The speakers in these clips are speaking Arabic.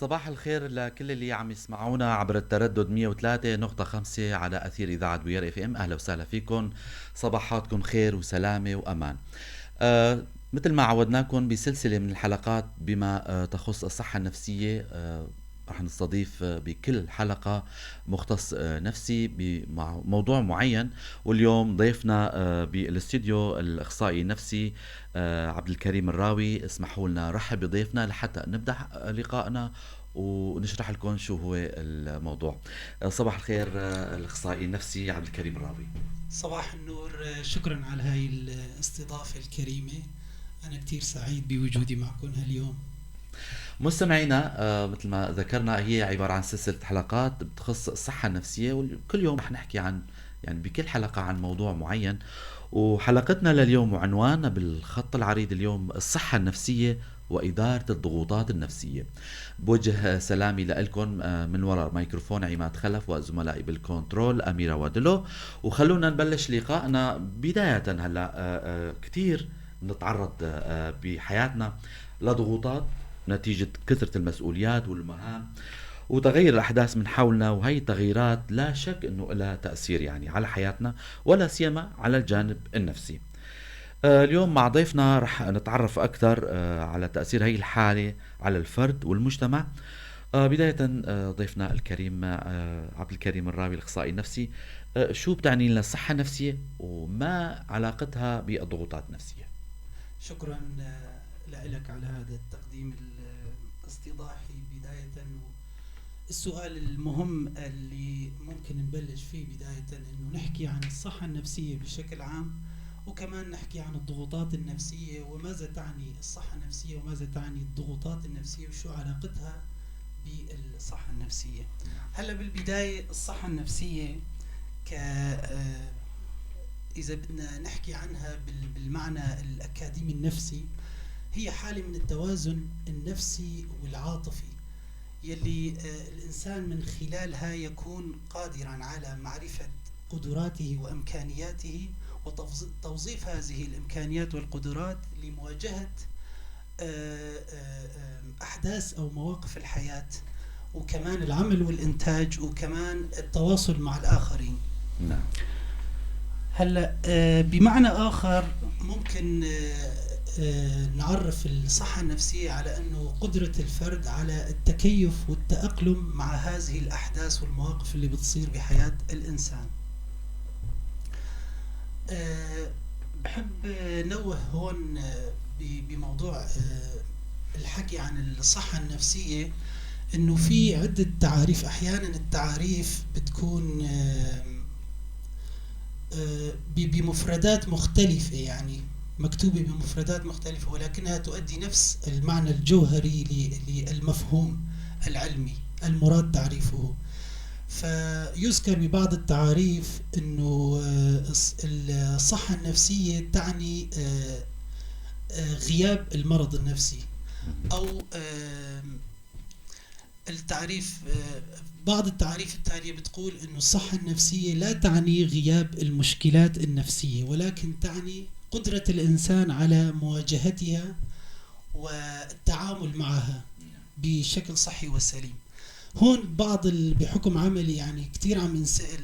صباح الخير لكل اللي عم يسمعونا عبر التردد 103.5 على أثير إذاعة بوير اف ام. أهلا وسهلا فيكم. صباحاتكم خير وسلامة وأمان. مثل ما عودناكم بسلسلة من الحلقات بما تخص الصحة النفسية. رح نستضيف بكل حلقة مختص نفسي بموضوع معين، واليوم ضيفنا بالاستديو الإخصائي النفسي عبد الكريم الراوي. اسمحوا لنا رحب بضيفنا لحتى نبدأ لقائنا ونشرح لكم شو هو الموضوع. صباح الخير الإخصائي النفسي عبد الكريم الراوي. صباح النور. شكرا على هاي الاستضافة الكريمة. أنا كتير سعيد بوجودي معكم هاليوم. مستمعينا، مثل ما ذكرنا هي عبارة عن سلسلة حلقات بتخص الصحة النفسية، وكل يوم رح نحكي عن بكل حلقة عن موضوع معين. وحلقتنا لليوم وعنواننا بالخط العريض اليوم الصحة النفسية وإدارة الضغوطات النفسية. بوجه سلامي لكم من وراء ميكروفون عماد خلف وزملائي بالكنترول أميرة ودلو. وخلونا نبلش لقائنا بداية. هلا كتير نتعرض بحياتنا لضغوطات نتيجة كثرة المسؤوليات والمهام وتغير الأحداث من حولنا، وهي التغييرات لا شك أنه لها تأثير على حياتنا، ولا سيما على الجانب النفسي. اليوم مع ضيفنا رح نتعرف أكثر على تأثير هي الحالة على الفرد والمجتمع. بداية ضيفنا الكريم عبد الكريم الراوي الأخصائي النفسي. شو بتعني لنا الصحة النفسية وما علاقتها بالضغوطات النفسية؟ شكرا لك على هذا التقديم الاستضاحي بداية. السؤال المهم اللي ممكن نبلش فيه بداية إنه نحكي عن الصحة النفسية بشكل عام، وكمان نحكي عن الضغوطات النفسية وماذا تعني الصحة النفسية وماذا تعني الضغوطات النفسية وشو علاقتها بالصحة النفسية. هلا بالبداية الصحة النفسية إذا بدنا نحكي عنها بالمعنى الأكاديمي النفسي، هي حالة من التوازن النفسي والعاطفي يلي الإنسان من خلالها يكون قادرا على معرفة قدراته وإمكانياته وتوظيف هذه الإمكانيات والقدرات لمواجهة أحداث أو مواقف الحياة، وكمان العمل والإنتاج، وكمان التواصل مع الآخرين. نعم. هلا بمعنى آخر ممكن نعرف الصحة النفسية على أنه قدرة الفرد على التكيف والتأقلم مع هذه الأحداث والمواقف اللي بتصير بحياة الإنسان. بحب نوه هون بموضوع الحكي عن الصحة النفسية أنه في عدة تعاريف. أحيانا التعاريف بتكون بمفردات مختلفة، مكتوبة بمفردات مختلفة، ولكنها تؤدي نفس المعنى الجوهري للمفهوم العلمي المراد تعريفه. فيذكر ببعض التعاريف أنه الصحة النفسية تعني غياب المرض النفسي، أو التعريف بعض التعريف التالية بتقول أنه الصحة النفسية لا تعني غياب المشكلات النفسية، ولكن تعني قدرة الإنسان على مواجهتها والتعامل معها بشكل صحي وسليم. هون بحكم عملي كتير عم نسأل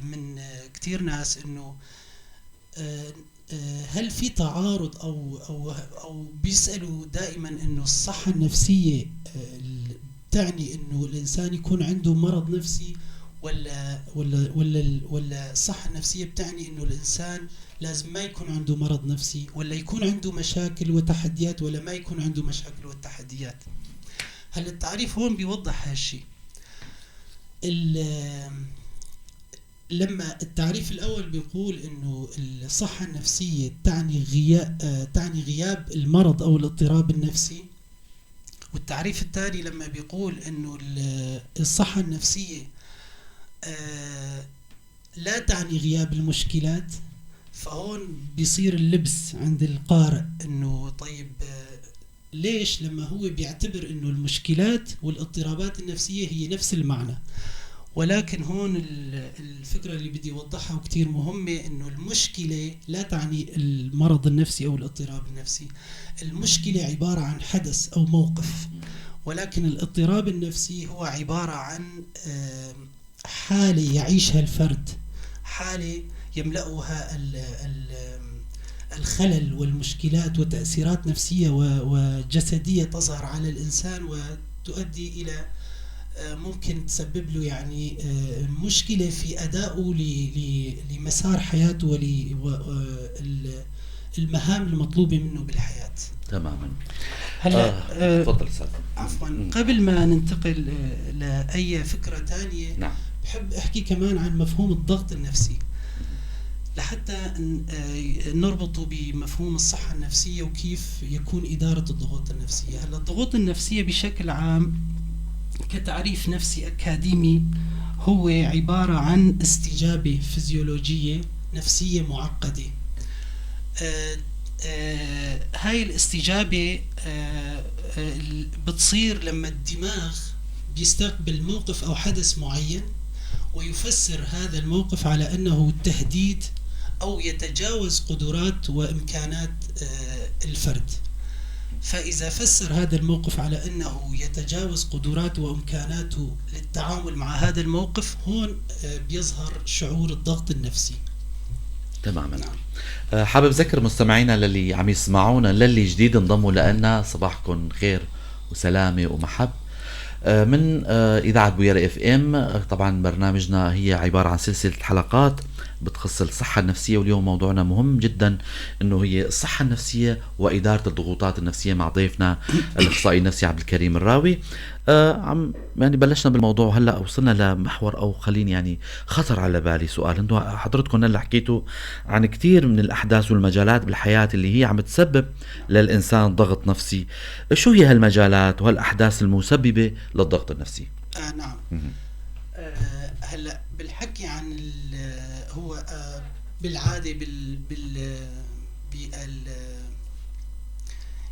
من كتير ناس أنه هل في تعارض أو بيسألوا دائما أنه الصحة النفسية تعني أنه الإنسان يكون عنده مرض نفسي، ولا الصحة النفسية بتعني أنه الإنسان لازم ما يكون عنده مرض نفسي، ولا يكون عنده مشاكل وتحديات، ولا ما يكون عنده مشاكل وتحديات. هل التعريف هون بيوضح هالشيء. لما التعريف الأول بيقول إنه الصحة النفسية تعني غياب المرض أو الاضطراب النفسي، والتعريف الثاني لما بيقول إنه الصحة النفسية لا تعني غياب المشكلات، فهون بيصير اللبس عند القارئ إنه طيب ليش لما هو بيعتبر إنه المشكلات والاضطرابات النفسية هي نفس المعنى. ولكن هون الفكرة اللي بدي أوضحها وكتير مهمة، إنه المشكلة لا تعني المرض النفسي أو الاضطراب النفسي. المشكلة عبارة عن حدث أو موقف، ولكن الاضطراب النفسي هو عبارة عن حالة يعيشها الفرد، حالة يملأها الخلل والمشكلات وتأثيرات نفسية وجسدية تظهر على الإنسان وتؤدي إلى ممكن تسبب له يعني مشكلة في أدائه لمسار حياته والمهام المطلوبة منه بالحياة. تماما. هلا تفضل استاذ. عفوا، قبل ما ننتقل لأي فكرة تانية، نعم، بحب أحكي كمان عن مفهوم الضغط النفسي لحتى نربطه بمفهوم الصحة النفسية وكيف يكون إدارة الضغوط النفسية. هلا الضغوط النفسية بشكل عام كتعريف نفسي أكاديمي هو عبارة عن استجابة فيزيولوجية نفسية معقدة. هاي الاستجابة بتصير لما الدماغ بيستقبل موقف أو حدث معين ويفسر هذا الموقف على أنه تهديد أو يتجاوز قدرات وإمكانات الفرد. فإذا فسر هذا الموقف على أنه يتجاوز قدراته وإمكاناته للتعامل مع هذا الموقف، هون بيظهر شعور الضغط النفسي. تماما. نعم. حابب أذكر مستمعينا للي عم يسمعونا، للي جديد انضموا لنا، صباحكم خير وسلامة ومحب من إذاعة بويرة اف ام. طبعا برنامجنا هي عبارة عن سلسلة حلقات بتخص الصحة النفسية، واليوم موضوعنا مهم جدا انه هي الصحة النفسية وإدارة الضغوطات النفسية مع ضيفنا الأخصائي النفسي عبد الكريم الراوي. عم يعني بلشنا بالموضوع، هلا وصلنا لمحور او خليني يعني خطر على بالي سؤال. انتم حضرتكم هلا حكيتوا عن كثير من الأحداث والمجالات بالحياة اللي هي عم تسبب للإنسان ضغط نفسي. شو هي هالمجالات وهالأحداث المسببة للضغط النفسي؟ نعم. هلا بالحكي عن هو بالعادة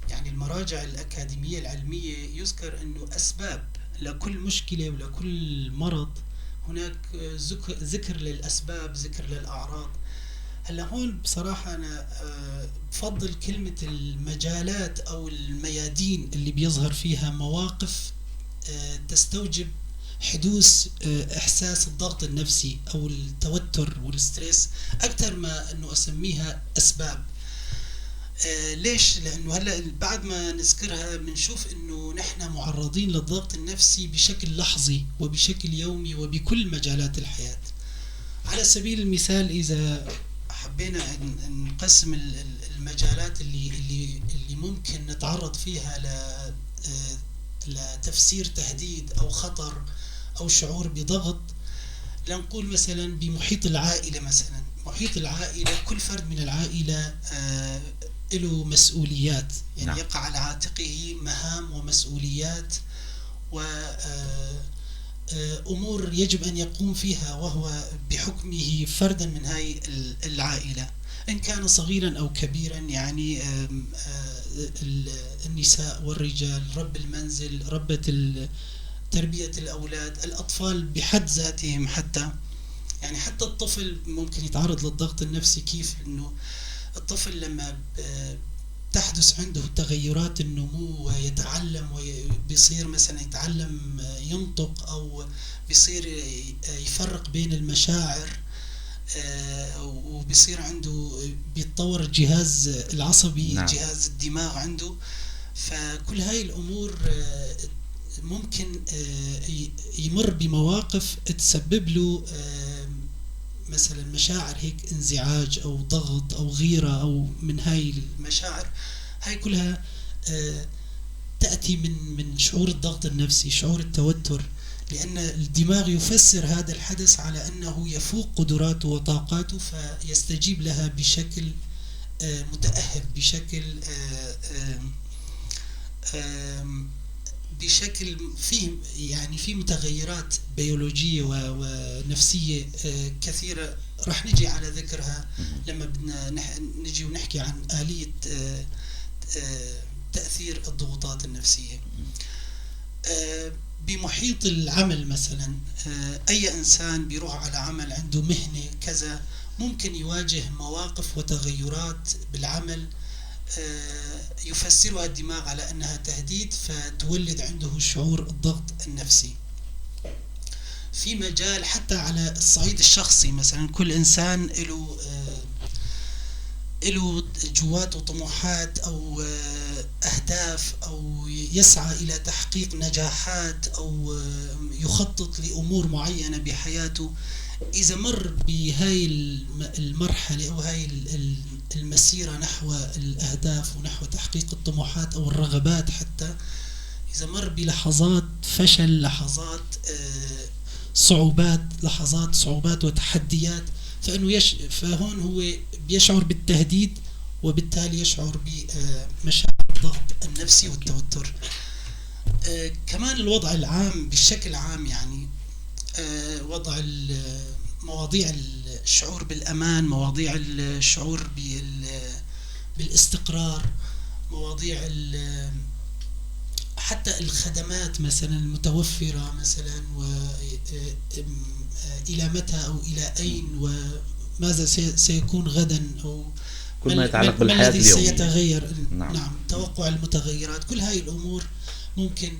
يعني المراجع الأكاديمية العلمية يذكر أنه أسباب لكل مشكلة ولكل مرض هناك ذكر للأسباب، ذكر للأعراض. هلا هون بصراحة أنا بفضل كلمة المجالات أو الميادين اللي بيظهر فيها مواقف تستوجب حدوث إحساس الضغط النفسي أو التوتر والستريس، أكثر ما أنه أسميها أسباب. ليش؟ لأنه هلأ بعد ما نذكرها بنشوف أنه نحن معرضين للضغط النفسي بشكل لحظي وبشكل يومي وبكل مجالات الحياة. على سبيل المثال إذا حبينا نقسم المجالات اللي ممكن نتعرض فيها لتفسير تهديد أو خطر أو شعور بضغط، لنقول مثلا بمحيط العائلة. مثلا محيط العائلة، كل فرد من العائلة له مسؤوليات، يعني نعم. يقع على عاتقه مهام ومسؤوليات وأمور يجب أن يقوم فيها وهو بحكمه فردا من هاي العائلة، إن كان صغيرا أو كبيرا. يعني النساء والرجال، رب المنزل، ربة تربية الأولاد، الأطفال بحد ذاتهم، حتى يعني حتى الطفل ممكن يتعرض للضغط النفسي. كيف؟ إنه الطفل لما تحدث عنده تغيرات النمو ويتعلم وبيصير مثلا يتعلم ينطق أو بيصير يفرق بين المشاعر، وبيصير عنده بيتطور الجهاز العصبي، نعم. جهاز الدماغ عنده. فكل هاي الأمور ممكن يمر بمواقف تسبب له مثلا مشاعر هيك انزعاج أو ضغط أو غيرة أو من هاي المشاعر. هاي كلها تأتي من شعور الضغط النفسي، شعور التوتر، لأن الدماغ يفسر هذا الحدث على أنه يفوق قدراته وطاقاته فيستجيب لها بشكل متأهب، بشكل فيه يعني في متغيرات بيولوجية ونفسية كثيرة راح نجي على ذكرها لما بدنا نجي ونحكي عن آلية تأثير الضغوطات النفسية. بمحيط العمل مثلا، أي إنسان بيروح على عمل عنده مهنة كذا ممكن يواجه مواقف وتغيرات بالعمل يفسرها الدماغ على أنها تهديد فتولد عنده شعور الضغط النفسي. في مجال حتى على الصعيد الشخصي، مثلا كل إنسان له جواته طموحات أو أهداف، أو يسعى إلى تحقيق نجاحات، أو يخطط لأمور معينة بحياته. إذا مر بهاي المرحلة أو هاي المسيرة نحو الأهداف ونحو تحقيق الطموحات أو الرغبات، حتى إذا مر بلحظات فشل، لحظات صعوبات وتحديات، فهون هو بيشعر بالتهديد، وبالتالي يشعر بمشاعر الضغط النفسي والتوتر. كمان الوضع العام بشكل عام، يعني وضع مواضيع الشعور بالأمان، مواضيع الشعور بالاستقرار، مواضيع حتى الخدمات مثلا المتوفرة مثلا، إلى متى أو إلى أين وماذا سيكون غدا، أو كل ما يتعلق بالحياة الذي اليومية. سيتغير. نعم. توقع المتغيرات، كل هاي الأمور ممكن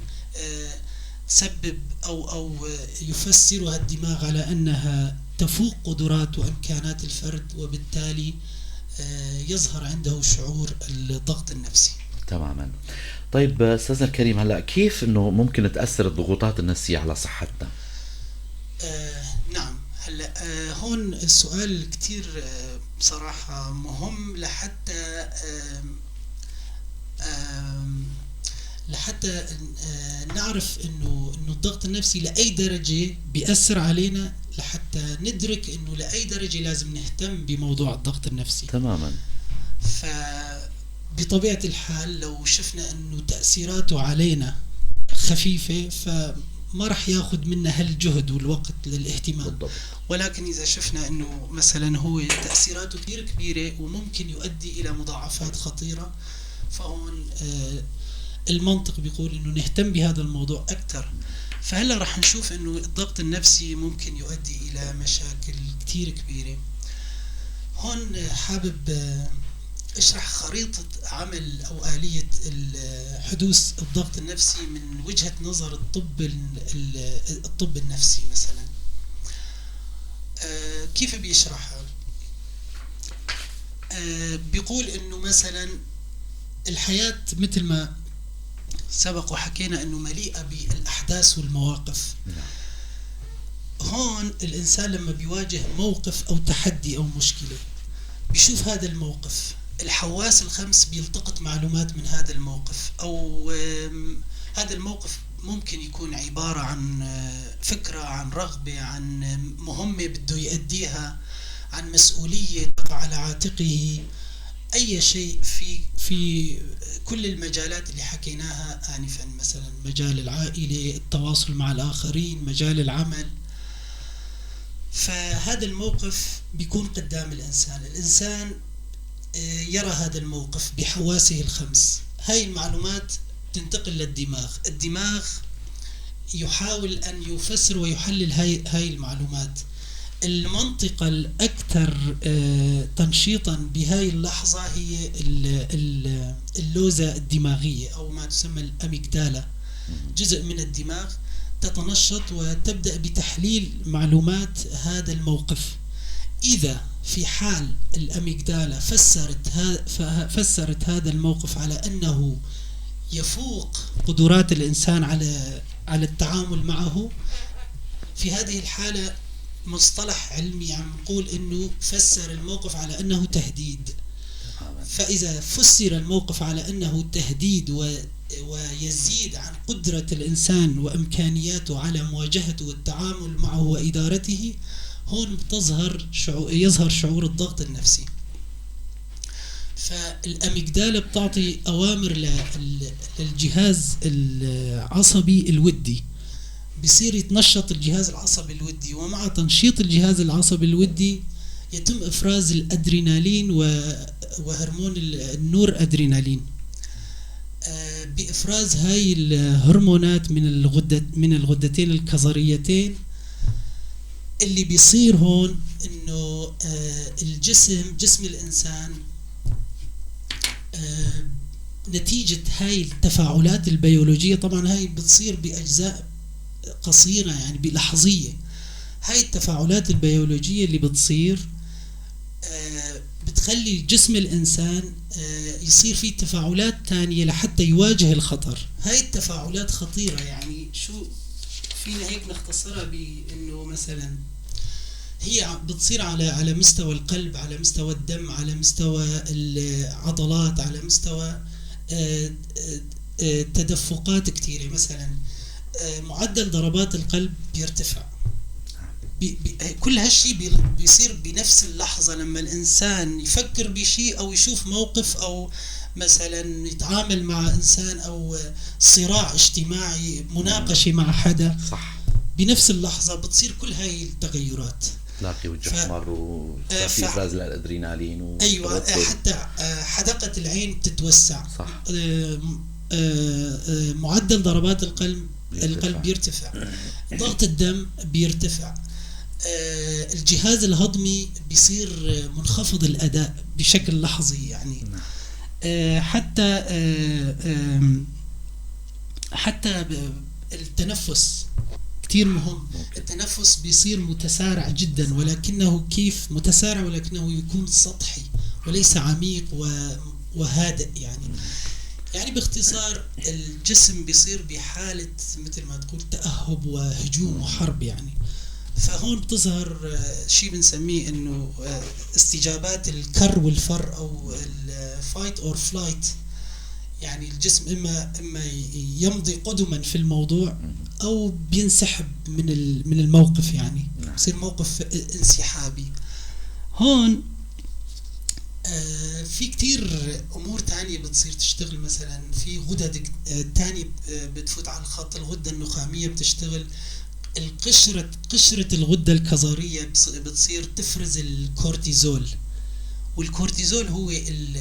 تسبب أو يفسرها الدماغ على أنها تفوق قدرات وإمكانات الفرد، وبالتالي يظهر عنده شعور الضغط النفسي. تماما. طيب أستاذنا الكريم، هلأ كيف أنه ممكن تأثر الضغوطات النفسية على صحتنا؟ نعم. هلا هون السؤال كتير بصراحة مهم، لحتى نعرف انه الضغط النفسي لأي درجة بيأثر علينا، لحتى ندرك انه لأي درجة لازم نهتم بموضوع الضغط النفسي. تماما. فبطبيعة الحال لو شفنا انه تأثيراته علينا خفيفة، فما رح ياخد منا هالجهد والوقت للاهتمام. بالضبط. ولكن إذا شفنا أنه مثلا هو تأثيراته كثير كبيرة وممكن يؤدي إلى مضاعفات خطيرة، فهون المنطق بيقول أنه نهتم بهذا الموضوع أكثر. فهلا رح نشوف أنه الضغط النفسي ممكن يؤدي إلى مشاكل كثير كبيرة. هون حابب اشرح خريطة عمل أو آلية حدوث الضغط النفسي من وجهة نظر الطب النفسي. مثلا كيف بيشرحها؟ بيقول انه مثلا الحياة مثل ما سبق وحكينا انه مليئة بالاحداث والمواقف. هون الانسان لما بيواجه موقف او تحدي او مشكلة، بيشوف هذا الموقف، الحواس الخمس بيلتقط معلومات من هذا الموقف، او هذا الموقف ممكن يكون عبارة عن فكرة، عن رغبة، عن مهمة بده يؤديها، عن مسؤولية تقع على عاتقه، أي شيء في كل المجالات اللي حكيناها آنفا، مثلا مجال العائلة، التواصل مع الآخرين، مجال العمل. فهذا الموقف بيكون قدام الإنسان يرى هذا الموقف بحواسه الخمس. هاي المعلومات تنتقل للدماغ. الدماغ يحاول أن يفسر ويحلل هاي المعلومات. المنطقة الأكثر تنشيطا بهاي اللحظة هي اللوزة الدماغية، أو ما تسمى الأميجدالا. جزء من الدماغ تتنشط وتبدأ بتحليل معلومات هذا الموقف. إذا في حال الأميجدالا فسرت هذا الموقف على أنه يفوق قدرات الإنسان على التعامل معه، في هذه الحالة مصطلح علمي عم نقول إنه فسر الموقف على أنه تهديد. فإذا فسر الموقف على أنه تهديد ويزيد عن قدرة الإنسان وإمكانياته على مواجهته والتعامل معه وإدارته، هون يظهر شعور الضغط النفسي. فالأميجدالا بتعطي أوامر للجهاز العصبي الودي، بيصير يتنشط الجهاز العصبي الودي، ومع تنشيط الجهاز العصبي الودي يتم إفراز الأدرينالين وهرمون النور أدرينالين. بإفراز هاي الهرمونات من الغدتين الكظريتين، اللي بيصير هون إنه جسم الإنسان نتيجة هاي التفاعلات البيولوجية، طبعا هاي بتصير بأجزاء قصيرة يعني بلحظية. هاي التفاعلات البيولوجية اللي بتصير بتخلي جسم الإنسان يصير فيه تفاعلات تانية لحتى يواجه الخطر. هاي التفاعلات خطيرة، يعني شو فينا هيك نختصرها بأنه مثلا هي بتصير على مستوى القلب، على مستوى الدم، على مستوى العضلات، على مستوى تدفقات كتيرة. مثلا معدل ضربات القلب بيرتفع. كل هالشي بيصير بنفس اللحظة لما الإنسان يفكر بشيء أو يشوف موقف أو مثلا يتعامل مع إنسان أو صراع اجتماعي، مناقشة مع حدا. صح. بنفس اللحظة بتصير كل هاي التغيرات. تلاقي وجه احمر وفي افراز الادرينالين ايوه، حتى حدقة العين بتتوسع. صح. معدل ضربات القلب بيرتفع. ضغط الدم بيرتفع. الجهاز الهضمي بيصير منخفض الأداء بشكل لحظي يعني. حتى التنفس كتير مهم. التنفس بيصير متسارع جدا، ولكنه كيف متسارع؟ ولكنه يكون سطحي وليس عميق وهادئ يعني باختصار الجسم بيصير بحالة مثل ما تقول تأهب وهجوم وحرب يعني. فهون بتظهر شيء بنسميه انه استجابات الكر والفر او الفايت اور فلايت. يعني الجسم اما يمضي قدما في الموضوع او بينسحب من الموقف، يعني بصير موقف انسحابي. هون في كتير امور تانية بتصير تشتغل. مثلا في غدد تانية بتفوت على الخط. الغدة النخامية بتشتغل. قشرة الغدة الكظرية بتصير تفرز الكورتيزول. والكورتيزول هو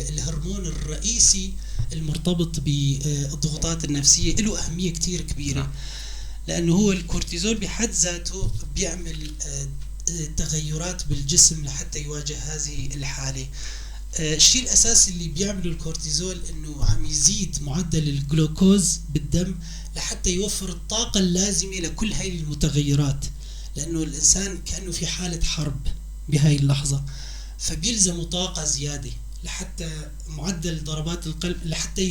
الهرمون الرئيسي المرتبط بالضغوطات النفسية. له أهمية كتير كبيرة، لأنه هو الكورتيزول بحد ذاته بيعمل تغيرات بالجسم لحتى يواجه هذه الحالة. الشيء الأساسي اللي بيعمله الكورتيزول إنه عم يزيد معدل الجلوكوز بالدم لحتى يوفر الطاقة اللازمة لكل هاي المتغيرات، لأنه الإنسان كأنه في حالة حرب بهاي اللحظة، فبيلزمه طاقة زيادة لحتى معدل ضربات القلب، لحتى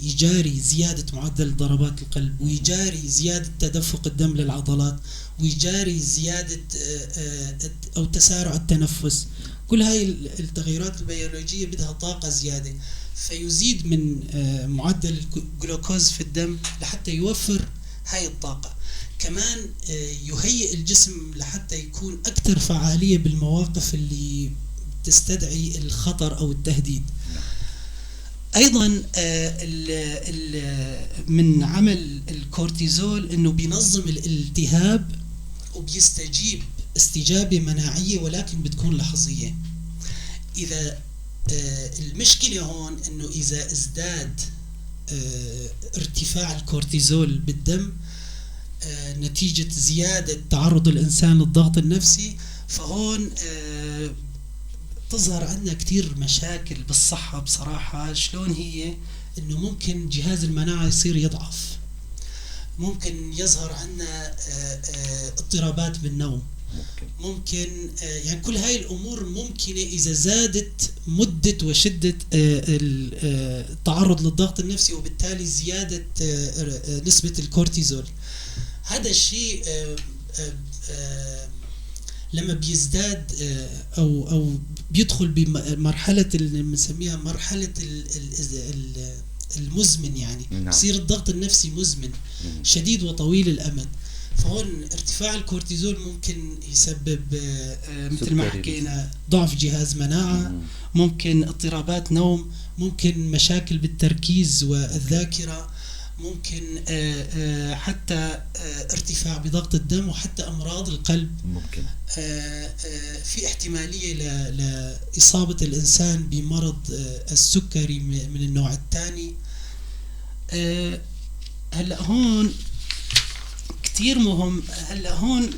يجاري زيادة معدل ضربات القلب، ويجاري زيادة تدفق الدم للعضلات، ويجاري زيادة أو تسارع التنفس. كل هاي التغيرات البيولوجية بدها طاقة زيادة، فيزيد من معدل الجلوكوز في الدم لحتى يوفر هاي الطاقة. كمان يهيئ الجسم لحتى يكون أكثر فعالية بالمواقف اللي تستدعي الخطر أو التهديد. أيضا من عمل الكورتيزول أنه بينظم الالتهاب وبيستجيب استجابة مناعية، ولكن بتكون لحظية. إذا المشكلة هون أنه إذا ازداد ارتفاع الكورتيزول بالدم نتيجة زيادة تعرض الإنسان للضغط النفسي، فهون تظهر عندنا كتير مشاكل بالصحة بصراحة. شلون هي؟ أنه ممكن جهاز المناعة يصير يضعف، ممكن يظهر عندنا اضطرابات بالنوم، ممكن يعني كل هاي الأمور ممكنة إذا زادت مدة وشدة التعرض للضغط النفسي، وبالتالي زيادة نسبة الكورتيزول. هذا الشيء لما بيزداد أو بيدخل بمرحلة اللي بنسميها مرحلة المزمن، يعني يصير الضغط النفسي مزمن شديد وطويل الأمد. فهون ارتفاع الكورتيزول ممكن يسبب مثل ما حكينا ضعف جهاز مناعة، ممكن اضطرابات نوم، ممكن مشاكل بالتركيز والذاكرة، ممكن حتى ارتفاع بضغط الدم، وحتى أمراض القلب ممكن. في احتمالية لإصابة الإنسان بمرض السكري من النوع الثاني. هلأ هون كتير مهم. هلأ هون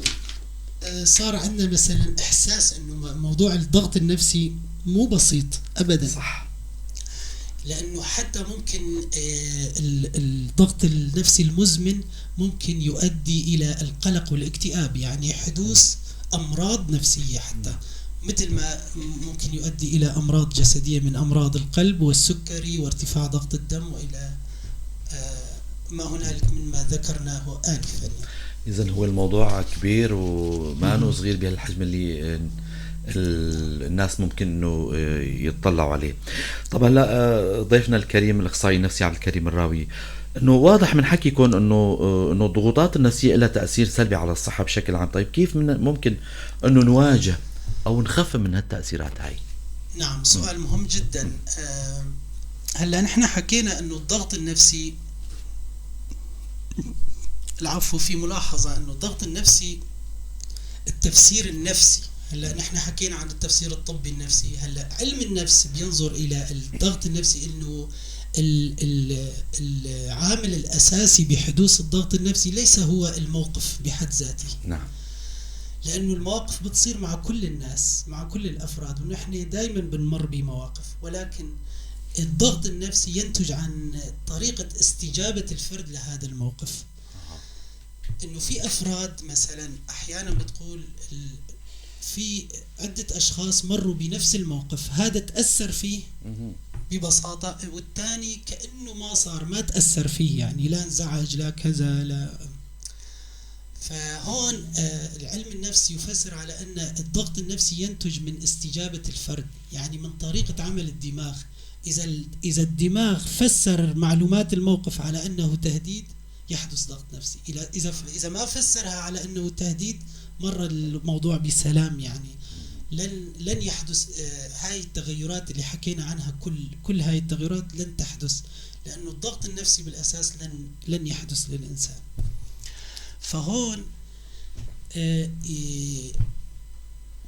صار عندنا مثلا إحساس إنه موضوع الضغط النفسي مو بسيط أبدا. صح. لأنه حتى ممكن الضغط النفسي المزمن ممكن يؤدي إلى القلق والاكتئاب، يعني حدوث أمراض نفسية حتى، مثل ما ممكن يؤدي إلى أمراض جسدية من أمراض القلب والسكري وارتفاع ضغط الدم وإلى ما هنالك مما ذكرناه آنفا. إذن هو الموضوع كبير وما أنه صغير بهالحجم اللي الناس ممكن انه يتطلعوا عليه. طب هلا ضيفنا الكريم الاخصائي النفسي عبد الكريم الراوي، انه واضح من حكيكم انه الضغوطات النفسيه لها تاثير سلبي على الصحه بشكل عام. طيب كيف ممكن انه نواجه او نخفف من هالتاثيرات هاي؟ نعم، سؤال مهم جدا. هلا نحن حكينا انه الضغط النفسي، العفو، في ملاحظه انه الضغط النفسي التفسير النفسي، هلا نحن حكينا عن التفسير الطبي النفسي، هلا علم النفس بينظر الى الضغط النفسي انه العامل الاساسي بحدوث الضغط النفسي ليس هو الموقف بحد ذاته. نعم. لانه المواقف بتصير مع كل الناس، مع كل الافراد، ونحن دائما بنمر بمواقف، ولكن الضغط النفسي ينتج عن طريقة استجابة الفرد لهذا الموقف. انه في افراد مثلا احيانا بتقول في عدة اشخاص مروا بنفس الموقف، هذا تأثر فيه ببساطة، والثاني كأنه ما صار، ما تأثر فيه، يعني لا انزعج لا كذا لا. فهون العلم النفسي يفسر على ان الضغط النفسي ينتج من استجابة الفرد، يعني من طريقة عمل الدماغ. اذا الدماغ فسر معلومات الموقف على انه تهديد يحدث ضغط نفسي، اذا ما فسرها على انه تهديد مر الموضوع بسلام، يعني لن يحدث هاي التغيرات اللي حكينا عنها. كل هاي التغيرات لن تحدث، لانه الضغط النفسي بالاساس لن يحدث للانسان. فهون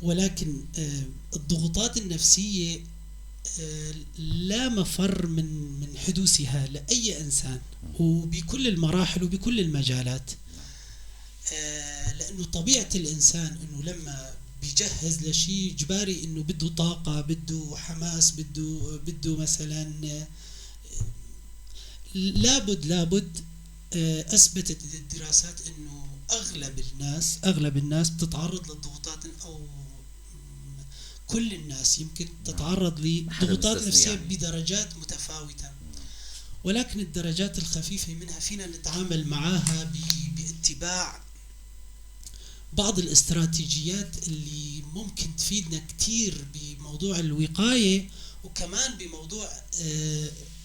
ولكن الضغوطات النفسية لا مفر من حدوثها لأي إنسان، وبكل المراحل وبكل المجالات. لأنه طبيعة الإنسان أنه لما بيجهز لشيء جباري أنه بده طاقة، بده حماس، بده مثلا لابد أثبتت الدراسات أنه أغلب الناس بتتعرض للضغوطات، أو كل الناس يمكن تتعرض لضغوطات نفسية يعني بدرجات متفاوتة، ولكن الدرجات الخفيفة منها فينا نتعامل معها باتباع بعض الاستراتيجيات اللي ممكن تفيدنا كتير بموضوع الوقاية، وكمان بموضوع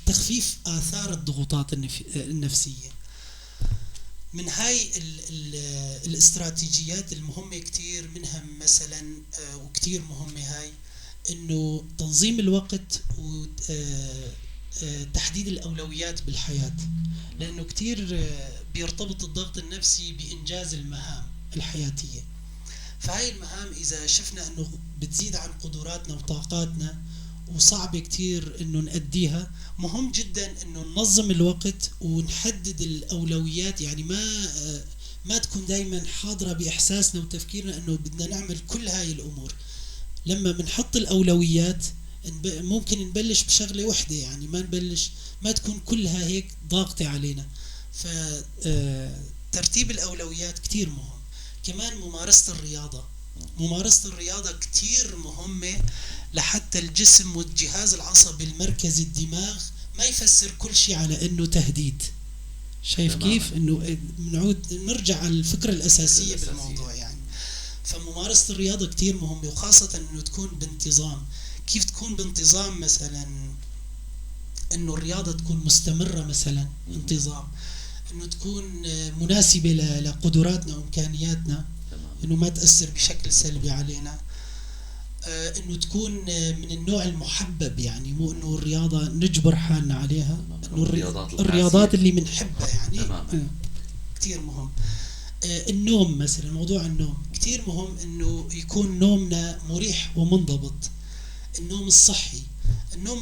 تخفيف آثار الضغوطات النفسية. من هاي الاستراتيجيات المهمة كتير، منها مثلا وكتير مهمة هاي انه تنظيم الوقت وتحديد الأولويات بالحياة، لأنه كتير بيرتبط الضغط النفسي بإنجاز المهام الحياتية. فهاي المهام إذا شفنا أنه بتزيد عن قدراتنا وطاقاتنا وصعب كتير أنه نأديها، مهم جدا أنه ننظم الوقت ونحدد الأولويات، يعني ما تكون دايما حاضرة بإحساسنا وتفكيرنا أنه بدنا نعمل كل هاي الأمور. لما بنحط الأولويات ممكن نبلش بشغلة واحدة، يعني ما تكون كلها هيك ضاغطة علينا. فترتيب الأولويات كتير مهم. كمان ممارسة الرياضة كتير مهمة لحتى الجسم والجهاز العصبي المركزي الدماغ ما يفسر كل شيء على انه تهديد. شايف كيف انه نرجع على الفكرة الأساسية بالموضوع يعني. فممارسة الرياضة كتير مهمة، وخاصة انه تكون بانتظام. كيف تكون بانتظام؟ مثلا انه الرياضة تكون مستمرة، مثلا انتظام، انه تكون مناسبة لقدراتنا وامكانياتنا، انه ما تأثر بشكل سلبي علينا، انه تكون من النوع المحبب، يعني مو انه الرياضة نجبر حالنا عليها، انه الرياضات اللي بنحبها يعني. كتير مهم. النوم مثلا، موضوع النوم كتير مهم، انه يكون نومنا مريح ومنضبط. النوم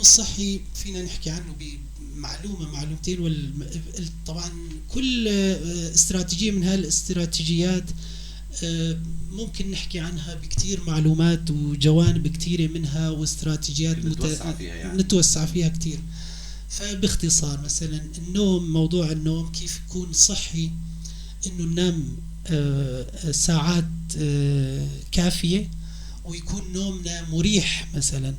الصحي فينا نحكي عنه معلومتين، طبعا كل استراتيجية من هالاستراتيجيات ممكن نحكي عنها بكتير معلومات وجوانب كتيرة منها، واستراتيجيات نتوسع فيها كتير. فباختصار مثلا النوم، موضوع النوم كيف يكون صحي، انه ننام ساعات كافية، ويكون نومنا مريح مثلا.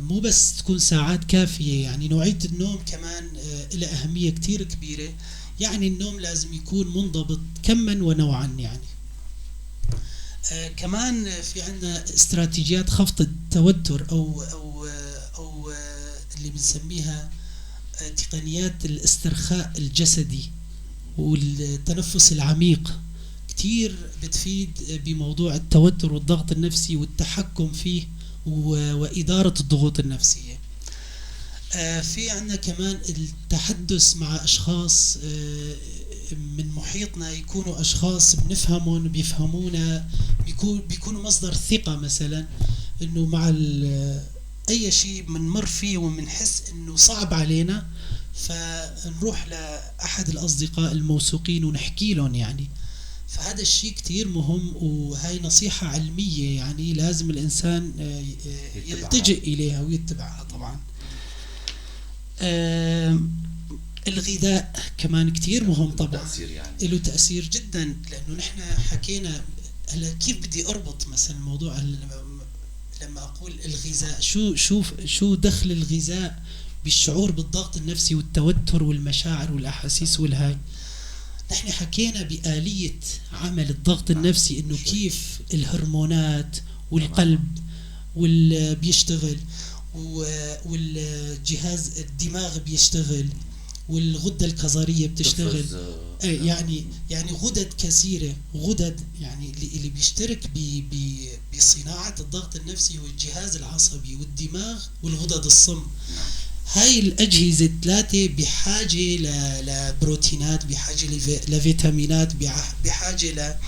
مو بس تكون ساعات كافية، يعني نوعية النوم كمان لها أهمية كتير كبيرة. يعني النوم لازم يكون منضبط كما ونوعا يعني. كمان في عندنا استراتيجيات خفض التوتر أو اللي بنسميها تقنيات الاسترخاء الجسدي والتنفس العميق، كتير بتفيد بموضوع التوتر والضغط النفسي والتحكم فيه وإدارة الضغوط النفسية. في عندنا كمان التحدث مع أشخاص من محيطنا، يكونوا أشخاص بنفهمهم بيفهمونا، بيكونوا مصدر ثقة مثلا، إنه مع أي شيء بنمر فيه وبنحس إنه صعب علينا، فنروح لأحد الأصدقاء الموثوقين ونحكي لهم يعني. فهذا الشيء كتير مهم، وهي نصيحة علمية يعني لازم الإنسان يلتجئ إليها ويتبعها طبعا. الغذاء كمان كتير مهم طبعا، يعني له تأثير جدا، لأنه نحن حكينا هلا كيف بدي أربط مثلا الموضوع لما أقول الغذاء، شو دخل الغذاء بالشعور بالضغط النفسي والتوتر والمشاعر والأحاسيس والهاي. نحن حكينا بآلية عمل الضغط النفسي، إنه كيف الهرمونات والقلب بيشتغل، والجهاز الدماغ بيشتغل، والغدة الكظرية بتشتغل. يعني غدد كثيرة، غدد يعني اللي بيشترك بصناعة الضغط النفسي هو الجهاز العصبي والدماغ والغدد الصم. هاي الأجهزة الثلاثة بحاجة لبروتينات، بحاجة لفيتامينات، بحاجة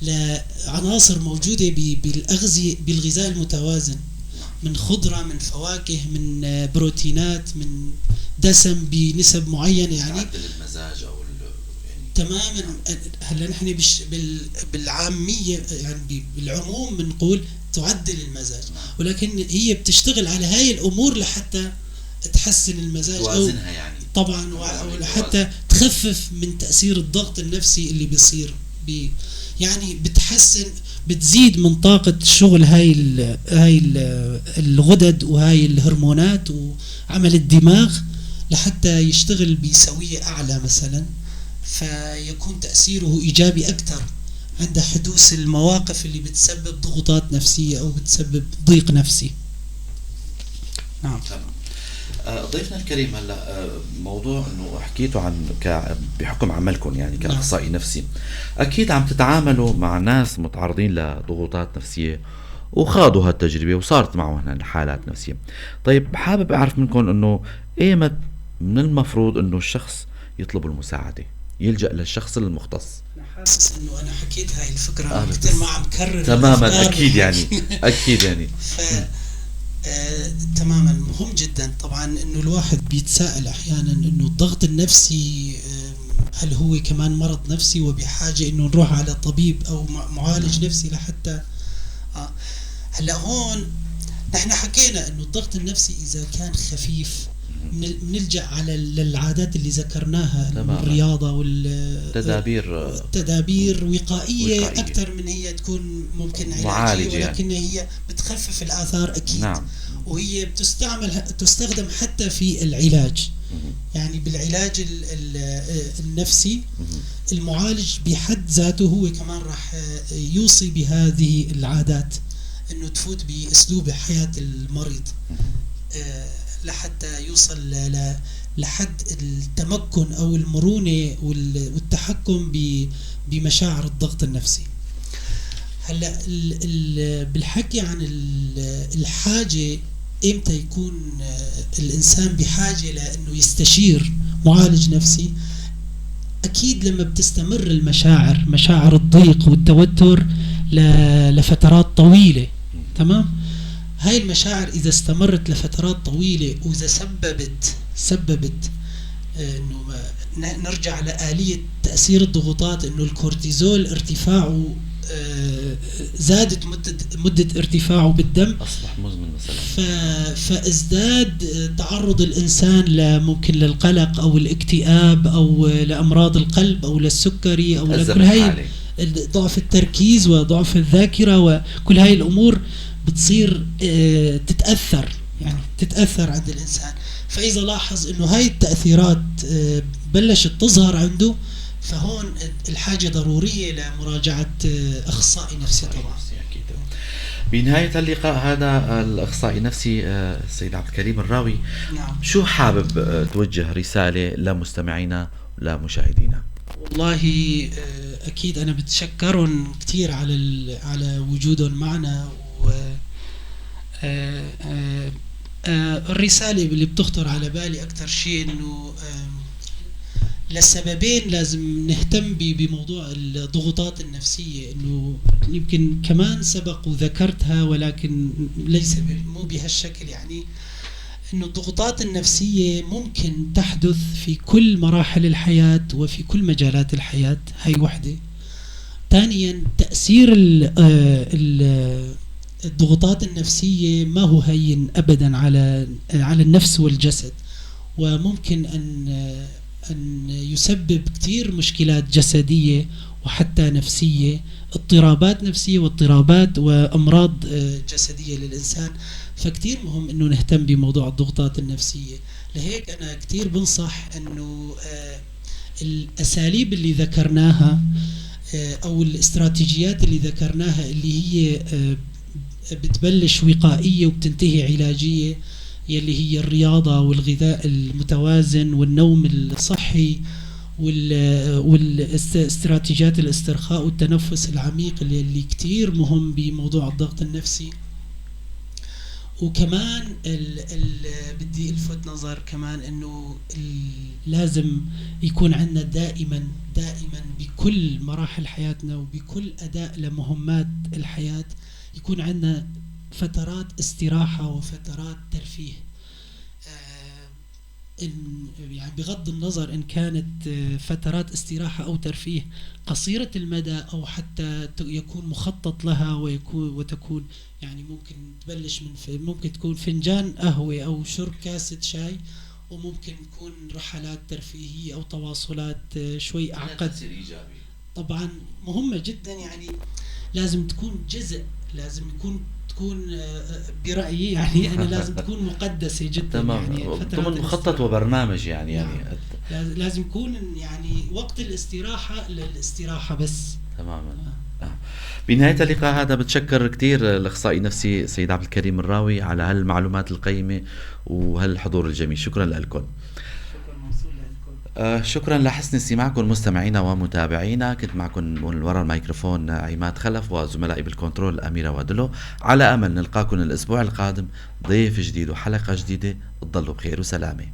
لعناصر موجودة بالأغذية، بالغذاء المتوازن، من خضرة، من فواكه، من بروتينات، من دسم بنسب معينة يعني تعدل المزاج أو يعني تماما. هلا نحن بالعامية يعني بالعموم بنقول تعدل المزاج، ولكن هي بتشتغل على هاي الأمور لحتى تحسن المزاج توازنها يعني طبعا، وحتى تخفف من تأثير الضغط النفسي اللي بيصير يعني بتحسن، بتزيد من طاقة شغل هاي الغدد وهاي الهرمونات وعمل الدماغ لحتى يشتغل بسوية أعلى مثلا، فيكون تأثيره إيجابي أكثر عند حدوث المواقف اللي بتسبب ضغوطات نفسية أو بتسبب ضيق نفسي. نعم. ضيفنا الكريم، هلا موضوع انه حكيتوا عن بحكم عملكم يعني كاخصائي نفسي، اكيد عم تتعاملوا مع ناس متعرضين لضغوطات نفسيه وخاضوا هالتجربه وصارت معهم حالات نفسيه. طيب حابب اعرف منكم انه ايمت من المفروض انه الشخص يطلب المساعده، يلجأ للشخص المختص؟ انا حاسس انه انا حكيت هاي الفكره كثير ما عم كرر تماما. اكيد يعني اكيد يعني تماما مهم جدا طبعا انه الواحد بيتساءل احيانا انه الضغط النفسي هل هو كمان مرض نفسي وبحاجه انه نروح على طبيب او معالج نفسي لحتى هلا هون نحن حكينا انه الضغط النفسي اذا كان خفيف بنلجأ على للعادات اللي ذكرناها، الرياضة والتدابير وقائية أكثر من هي تكون ممكن علاجية، ولكن يعني هي بتخفف الآثار أكيد. نعم. وهي تستخدم حتى في العلاج، يعني بالعلاج النفسي المعالج بحد ذاته هو كمان راح يوصي بهذه العادات، إنه تفوت بأسلوب حياة المريض لحتى يوصل لحد التمكن أو المرونة والتحكم بمشاعر الضغط النفسي. هلا بالحكي عن الحاجة، إمتى يكون الإنسان بحاجة لأنه يستشير معالج نفسي؟ أكيد لما بتستمر المشاعر، مشاعر الضيق والتوتر لفترات طويلة. تمام؟ هاي المشاعر إذا استمرت لفترات طويلة وإذا سببت إنه نرجع لآلية تأثير الضغوطات، إنه الكورتيزول ارتفاعه زادت مدة ارتفاعه بالدم، أصبح مزمن مثلا، فازداد تعرض الإنسان ممكن للقلق أو الاكتئاب أو لأمراض القلب أو للسكري أو لكل هاي ضعف التركيز وضعف الذاكرة، وكل هاي الأمور بتصير تتأثر عند الإنسان. فإذا لاحظ إنه هاي التأثيرات بلشت تظهر عنده، فهون الحاجة ضرورية لمراجعة أخصائي نفسي طبعا. بنهاية اللقاء هذا الأخصائي النفسي السيد عبد الكريم الراوي، نعم، شو حابب توجه رسالة لمستمعينا ولمشاهدينا؟ والله أكيد أنا بتشكرهم كتير على وجودهم معنا، و الرسالة اللي بتخطر على بالي أكتر شيء إنه لسببين لازم نهتم بموضوع الضغوطات النفسية، إنه يمكن كمان سبق وذكرتها ولكن ليس مو بهالشكل، يعني إنه الضغوطات النفسية ممكن تحدث في كل مراحل الحياة وفي كل مجالات الحياة، هاي وحدة. ثانيا تأثير الضغوطات النفسية ما هو هين أبدا على النفس والجسد، وممكن أن يسبب كتير مشكلات جسدية وحتى نفسية، اضطرابات نفسية واضطرابات وأمراض جسدية للإنسان. فكتير مهم أنه نهتم بموضوع الضغوطات النفسية. لهيك أنا كتير بنصح أنه الأساليب اللي ذكرناها أو الاستراتيجيات اللي ذكرناها اللي هي بتبلش وقائية وبتنتهي علاجية، يلي هي الرياضة والغذاء المتوازن والنوم الصحي والاستراتيجيات الاسترخاء والتنفس العميق اللي كتير مهم بموضوع الضغط النفسي. وكمان بدي الفت نظر كمان انه لازم يكون عندنا دائما بكل مراحل حياتنا وبكل اداء لمهمات الحياة يكون عندنا فترات استراحة وفترات ترفيه، يعني بغض النظر إن كانت فترات استراحة أو ترفيه قصيرة المدى أو حتى يكون مخطط لها وتكون يعني ممكن تبلش ممكن تكون فنجان قهوة أو شرب كاسة شاي، وممكن تكون رحلات ترفيهية أو تواصلات شوي أعقد. طبعا مهمة جدا، يعني لازم تكون جزء، لازم تكون برأيي يعني أنا لازم تكون مقدسة جدا. يعني ضمن مخطط وبرنامج يعني لازم يكون يعني وقت الاستراحة للاستراحة بس. تماما. بنهاية اللقاء هذا بتشكر كتير الأخصائي النفسي سيد عبد الكريم الراوي على هالمعلومات القيمة وهالحضور الجميل. شكرا لكم. شكرا لحسن استماعكم مستمعينا ومتابعينا. كنت معكم من وراء الميكروفون عماد خلف وزملائي بالكنترول أميرة ودلو. على أمل نلقاكم الأسبوع القادم ضيف جديد وحلقة جديدة. تضلوا بخير وسلامة.